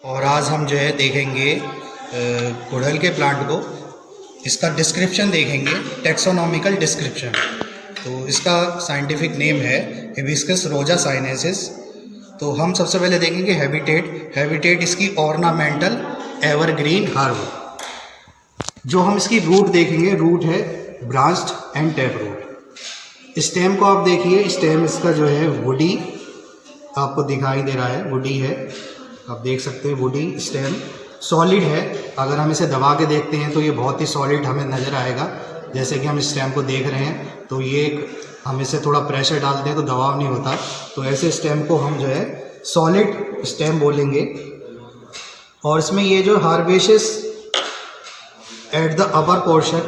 और आज हम जो है देखेंगे गुड़हल के प्लांट को। इसका डिस्क्रिप्शन देखेंगे, टेक्सोनॉमिकल डिस्क्रिप्शन। तो इसका साइंटिफिक नेम है हिबिस्कस रोजा साइनेंसिस। तो हम सबसे पहले देखेंगे हैबिटेट इसकी ऑर्नामेंटल एवरग्रीन हर्ब। जो हम इसकी रूट देखेंगे, रूट है branched and tap root. Stem को आप देखिए, स्टेम इसका जो है वुडी आपको दिखाई दे रहा है, वुडी है, आप देख सकते हैं वुडी स्टेम। सॉलिड है, अगर हम इसे दबा के देखते हैं तो ये बहुत ही सॉलिड हमें नज़र आएगा। जैसे कि हम स्टेम को देख रहे हैं तो ये हम इसे थोड़ा प्रेशर डालते हैं तो दबाव नहीं होता। तो ऐसे स्टेम को हम जो है सॉलिड स्टेम बोलेंगे। और इसमें ये जो herbaceous at the upper portion,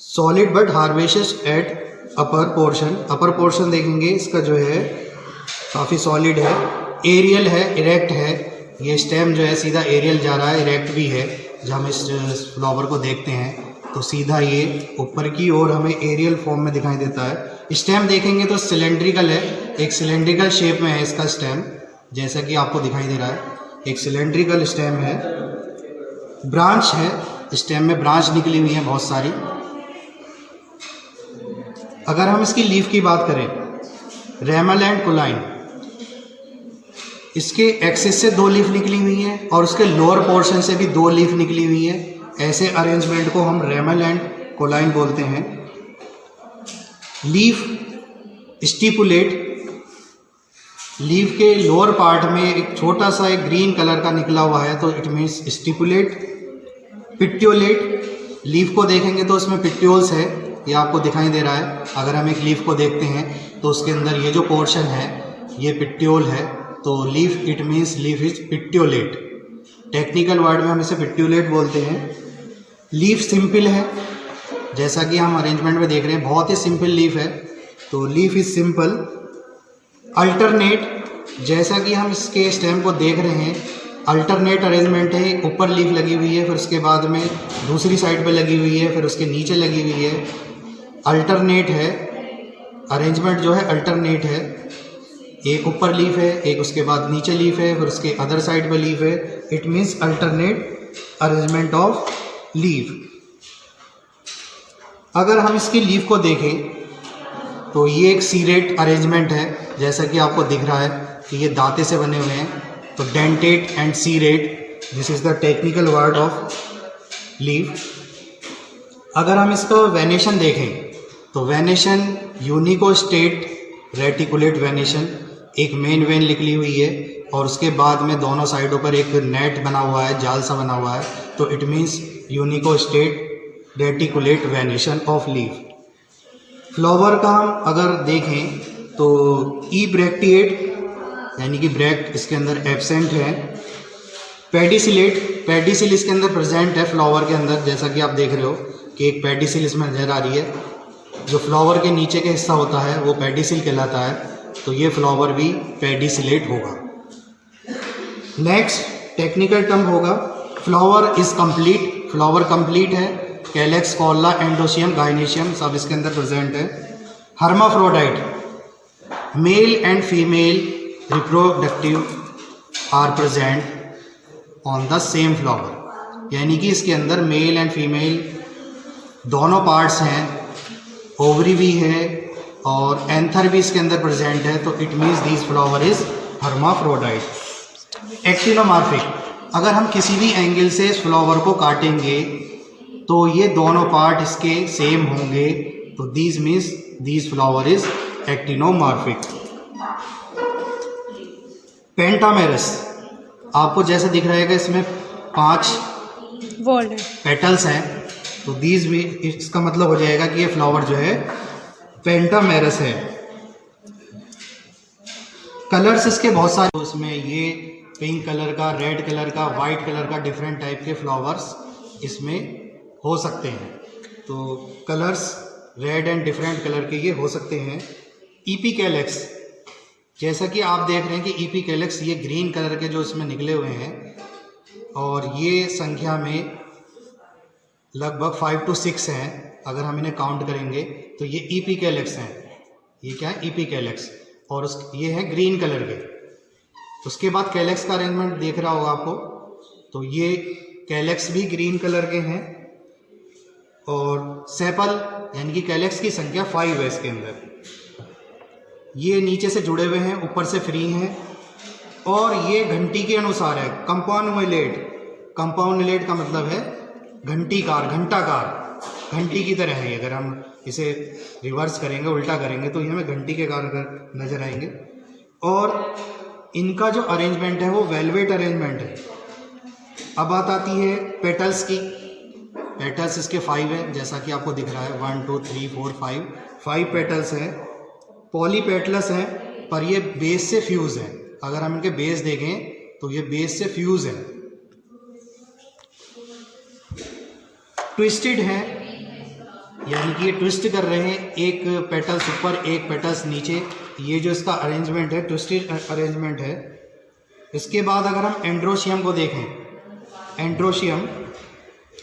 solid but herbaceous at upper portion. Upper portion देखेंगे इसका जो है काफ़ी सॉलिड है, एरियल है, इरेक्ट है। ये स्टेम जो है सीधा एरियल जा रहा है, इरेक्ट भी है। जब हम इस फ्लावर को देखते हैं तो सीधा ये ऊपर की ओर हमें एरियल फॉर्म में दिखाई देता है। स्टेम देखेंगे तो सिलेंड्रिकल है, एक सिलेंड्रिकल शेप में है इसका स्टेम, जैसा कि आपको दिखाई दे रहा है, एक सिलेंड्रिकल स्टेम है। ब्रांच है, स्टेम में ब्रांच निकली हुई है बहुत सारी। अगर हम इसकी लीफ की बात करें, रेमल एंड कोलाइन, इसके एक्सिस से 2 लीफ निकली हुई हैं और उसके लोअर पोर्शन से भी 2 लीफ निकली हुई हैं। ऐसे अरेंजमेंट को हम रेमल एंड कोलाइन बोलते हैं। लीफ स्टिपुलेट, लीफ के लोअर पार्ट में एक छोटा सा एक ग्रीन कलर का निकला हुआ है तो इट मीन्स स्टिपुलेट। पिट्यूलेट, लीफ को देखेंगे तो उसमें पिट्यूल्स है, ये आपको दिखाई दे रहा है। अगर हम एक लीफ को देखते हैं तो उसके अंदर ये जो पोर्शन है ये पिट्यूल है, तो leaf it means leaf is petiolate. Technical word में हम इसे पिट्यूलेट बोलते हैं। लीफ सिंपल है, जैसा कि हम अरेंजमेंट में देख रहे हैं, बहुत ही सिंपल लीफ है, तो लीफ इज सिंपल। अल्टरनेट, जैसा कि हम इसके स्टेम को देख रहे हैं, अल्टरनेट अरेंजमेंट है। ऊपर लीफ लगी हुई है, फिर उसके बाद में दूसरी साइड पे लगी हुई है, फिर उसके नीचे लगी हुई है। अल्टरनेट है, अरेंजमेंट जो है अल्टरनेट है। एक ऊपर लीफ है, एक उसके बाद नीचे लीफ है, फिर उसके अदर साइड पे लीफ है। It means alternate arrangement of leaf. अगर हम इसकी लीफ को देखें तो ये एक सीरेट अरेंजमेंट है, जैसा कि आपको दिख रहा है कि ये दांते से बने हुए हैं। तो dentate and serrate, this is the technical word of leaf. अगर हम इसका वेनेशन देखें तो वेनेशन यूनिकोस्टेट रेटिकुलेट वेनेशन, एक मेन वेन निकली हुई है और उसके बाद में दोनों साइडों पर एक नेट बना हुआ है, जाल सा बना हुआ है, तो it means unicostate reticulate venation of leaf. Flower का हम अगर देखें तो ई ब्रैक्टिएट, यानी कि ब्रैक्ट इसके अंदर एब्सेंट है। पेडिसिलेट, पेडिसिल इसके अंदर प्रेजेंट है फ्लावर के अंदर, जैसा कि आप देख रहे हो कि एक पेडिसिल इसमें नजर आ रही है। जो फ्लावर के नीचे का हिस्सा होता है वो पेडिसिल कहलाता है, तो ये फ्लावर भी पेडिसिलेट होगा। नेक्स्ट टेक्निकल टर्म होगा flower is complete. Flower complete है, कैलेक्स, कॉला, एंडोशियम, गाइनेशियम सब इसके अंदर प्रेजेंट है। Hermaphrodite, male and female reproductive are present on the same flower, यानी कि इसके अंदर मेल एंड फीमेल दोनों पार्ट्स हैं, ओवरी भी है और एंथर भी इसके अंदर प्रेजेंट है, तो it means this flower is hermaphrodite. Actinomorphic, अगर हम किसी भी एंगल से इस फ्लावर को काटेंगे तो ये दोनों पार्ट इसके सेम होंगे, तो this means this flower is actinomorphic. Pentamerous, आपको जैसे दिख रहा है इसमें 5 पेटल्स हैं, तो दीज भी, इसका मतलब हो जाएगा कि ये फ्लावर जो है पेंटामेरस है। कलर्स इसके बहुत सारे, तो उसमें ये पिंक कलर का, रेड कलर का, वाइट कलर का, डिफरेंट टाइप के फ्लावर्स इसमें हो सकते हैं। तो colours red and different colour के ये हो सकते हैं। ईपीकैलेक्स, जैसा कि आप देख रहे हैं कि ईपीकैलेक्स ये ग्रीन कलर के जो इसमें निकले हुए हैं और ये संख्या में लगभग 5 to 6 हैं। अगर हम इन्हें काउंट करेंगे तो ये ईपीकैलेक्स हैं। ये क्या है? ईपीकैलेक्स। और ये है ग्रीन कलर के। उसके बाद कैलेक्स का अरेंजमेंट देख रहा होगा आपको, तो ये कैलेक्स भी ग्रीन कलर के हैं और सेपल यानी कि कैलेक्स की संख्या 5 है इसके अंदर। ये नीचे से जुड़े हुए हैं, ऊपर से फ्री हैं और ये घंटी के अनुसार है। कंपाउंड कंपाउंड का मतलब है घंटीकार, घंटाकार, घंटी की तरह है ये। अगर हम इसे रिवर्स करेंगे, उल्टा करेंगे तो ये हमें घंटी के कार नजर आएंगे। और इनका जो अरेंजमेंट है वो वेलवेट अरेंजमेंट है। अब बात आती है पेटल्स की। पेटल्स इसके 5 हैं, जैसा कि आपको दिख रहा है 1 2 3 4 5 पेटल्स हैं। पॉलीपेटलस हैं, पर ये बेस से फ्यूज है। अगर हम इनके बेस देखें तो ये बेस से फ्यूज है। ट्विस्टेड है, यानी कि ये ट्विस्ट कर रहे हैं, एक पेटल्स ऊपर एक पेटल्स नीचे। ये जो इसका अरेंजमेंट है ट्विस्टेड अरेंजमेंट है। इसके बाद अगर हम एंड्रोशियम को देखें, एंड्रोशियम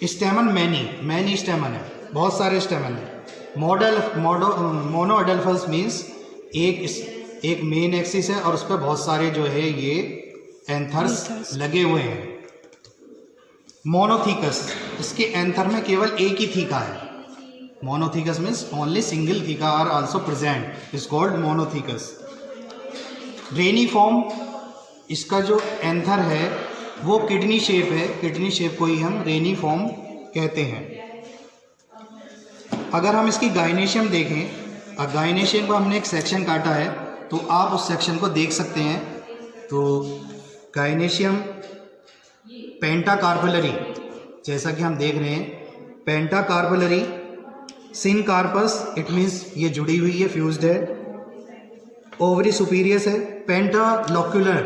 स्टेमन मैनी स्टेमन है, बहुत सारे स्टेमन है। मोनो अडल्फल्स मीन्स एक मेन एक्सिस है और उस पर बहुत सारे जो है ये एंथर्स लगे हुए हैं। मोनोथीकस, इसके एंथर में केवल एक ही थीका है। Monothecous means only single theca are also present, is called monothecous. Reniform, इसका जो एंथर है वो किडनी शेप है, किडनी शेप को ही हम रेनिफॉर्म कहते हैं। अगर हम इसकी गाइनेशियम देखें, गाइनेशियम को हमने एक सेक्शन काटा है तो आप उस सेक्शन को देख सकते हैं। तो गाइनेशियम पेंटाकार्पलरी, जैसा कि हम देख रहे हैं पेंटाकार्पलरी, सिनकार्पस, इट मीन्स ये जुड़ी हुई है, फ्यूज्ड है। ओवरी सुपीरियस है। पेंटालोक्यूलर,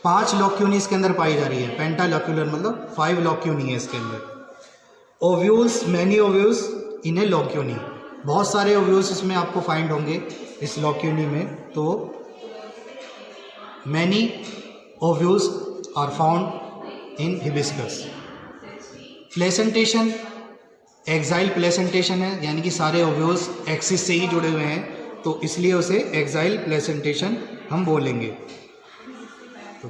5 लॉक्यूनी इसके अंदर पाई जा रही है। पेंटालोक्यूलर मतलब 5 लॉक्यूनी है इसके अंदर। ओव्यूल्स, मैनी ओव्यूल्स इन ए लॉक्यूनी, बहुत सारे ओव्यूल्स इसमें आपको फाइंड होंगे इस लॉक्यूनी में। तो many ovules are found in hibiscus. Placentation, axile placentation है, यानी कि सारे ओव्यूल्स एक्सिस से ही जुड़े हुए हैं, तो इसलिए उसे एक्साइल प्लेसेंटेशन हम बोलेंगे। तो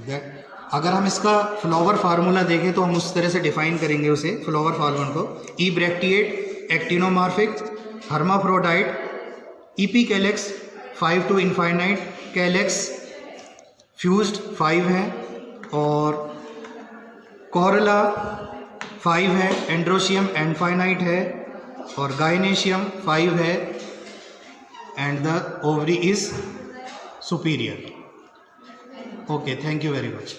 अगर हम इसका फ्लावर फार्मूला देखें तो हम उस तरह से डिफाइन करेंगे उसे, फ्लावर फार्मूला को। Ebracteate, actinomorphic, hermaphrodite, epicalyx 5 to infinite, calyx fused 5 हैं और कोरला 5 है, एंड्रोशियम इनफाइनाइट है और गाइनेशियम 5 है and the ovary is superior. Okay, thank you very much.